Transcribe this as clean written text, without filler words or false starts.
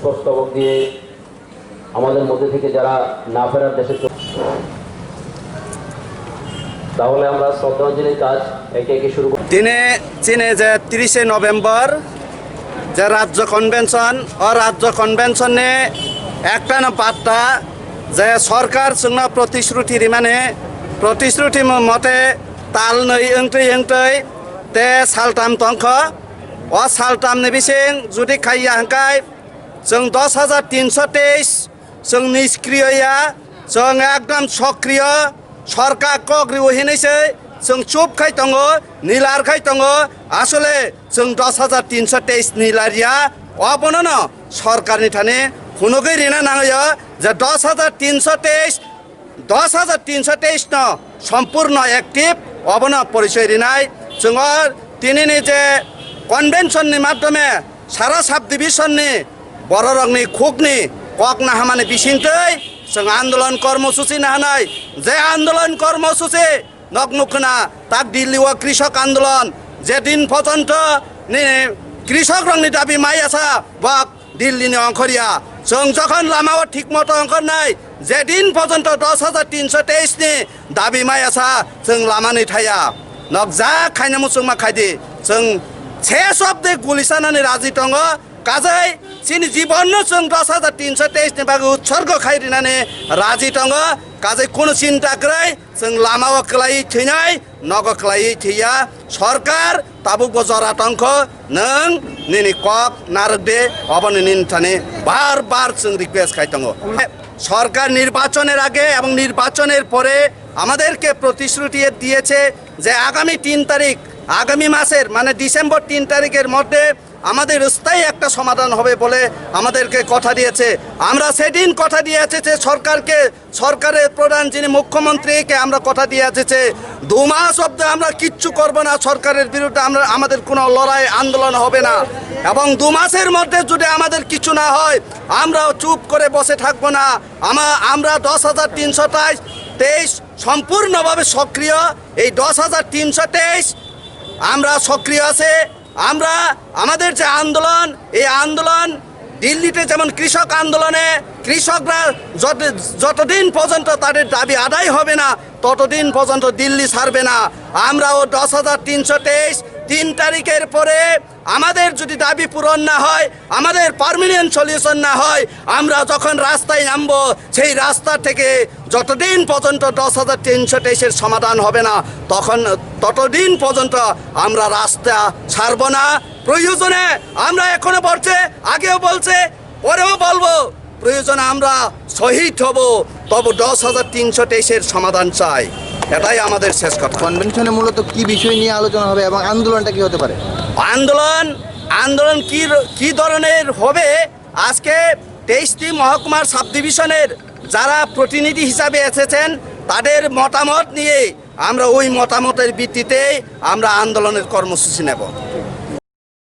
পুষ্পস্তবক দিয়ে আমাদের মধ্যে থেকে যারা না ফেরার দেশে, তাহলে আমরা শ্রদ্ধাঞ্জলির কাজ একে একে শুরু করি। চীনে যে 30 নভেম্বর যে রাজ্য কনভেনশন ও রাজ্য কনভেনশনে একটা না বার্তা যে সরকার जोंना प्रतिश्रुति मते ताल नै ओंथै ते सालथाम तंख अ सालथामनि बिसिं जुदि खाइया हंखाय जों 10,323 जों निष्क्रियया जों एकदम सक्रिय सरकार कग्रि वहिनैसै जों चुप खाय दङ निलार खाय दङ आसले जों 10,323 निलारिया अबनो न सरकारनि थाने खुनुकै रिना नाङयो जे 10,323 न सम्पूर्ण एक्टिभ अबन परिचय रिनाय जोङो दिनैनि जे कन्भेन्सननि माध्यमे सारा साब डिभिजननि बर' रंनि खुगनि कक नाहामानि बिसिंथै जों आन्दोलन कर्मसूचि नाहानाय जे आन्दोलन कर्मसूचि नगनुखना ताक दिल्ली व कृषक आन्दोलन जे दिन पर्यन्त कृषक रंनि दाबि माइ आसा बक दिल्लीनि अंखरिया जों जखन लामाव ठीक मतो अंखरनाय जे दिन पर्यन्त 10,323 नि दाबि माइ आसा जों लामानि थाया नक जा खायना मुसुमा खायदि जों से शब्दे गुलिसानानि राजि दङ काजै चिनि जीवन जों 10,323 नि बागै उत्सर्ग खायरिनानै राजि दङ काजै कुनु चिन्ता गरै जों लामाव क्लाय थैनाय नग क्लाय थैया सरकार ताबुक बजरा तंख नों निनि कक नारदे अबनि निनथाने बार बार जों रिक्वेस्ट खाय दङ সরকার নির্বাচনের আগে এবং নির্বাচনের পরে আমাদেরকে প্রতিশ্রুতি দিয়েছে যে আগামী 3 তারিখ আগামী মাসের মানে ডিসেম্বর 3 তারিখের মধ্যে আমাদের স্থায়ী একটা সমাধান হবে বলে আমাদেরকে কথা দিয়েছে। আমরা সেদিন কথা দিয়েছে যে সরকারের প্রধান যিনি মুখ্যমন্ত্রীকে আমরা কথা দিয়েছে যে 2 মাস অবধি আমরা কিচ্ছু করব না, সরকারের বিরুদ্ধে আমাদের কোনো লড়াই আন্দোলন হবে না এবং 2 মাসের মধ্যে যদি আমাদের কিছু না হয় আমরাও চুপ করে বসে থাকব না। আমরা 10,323 সম্পূর্ণভাবে সক্রিয়। এই 10,323 আমরা সক্রিয় আছে। আমরা আমাদের যে আন্দোলন এই আন্দোলন দিল্লিতে যেমন কৃষক আন্দোলনে কৃষকরা যতদিন পর্যন্ত তাদের দাবি আদায় হবে না ততদিন পর্যন্ত দিল্লি ছাড়বে না। আমরাও 10,323 3 তারিখের পরে আমাদের যদি দাবি পূরণ না হয় আমাদের পার্মানেন্ট সলিউশন না হয় আমরা যখন রাস্তায় নামবো সেই রাস্তা থেকে যতদিন পর্যন্ত 10,323 এর সমাধান হবে না ততদিন পর্যন্ত আমরা রাস্তা ছাড়ব না। প্রয়োজনে আমরা এখনো বলছে আগেও বলছে পরেও বলবো প্রয়োজনে আমরা শহীদ হব তবে 10,323 এর সমাধান চাই। এটাই আমাদের শেষ কথা। কনভেনশনে মূলত কি বিষয় নিয়ে আলোচনা হবে এবং আন্দোলনটা কি হতে পারে? আন্দোলন কি ধরনের হবে আজকে 23টি মহকুমার সাব ডিভিশনের যারা প্রতিনিধি হিসাবে এসেছেন তাদের মতামত নিয়ে আমরা ওই মতামতের ভিত্তিতে আমরা আন্দোলনের কর্মসূচি নেব।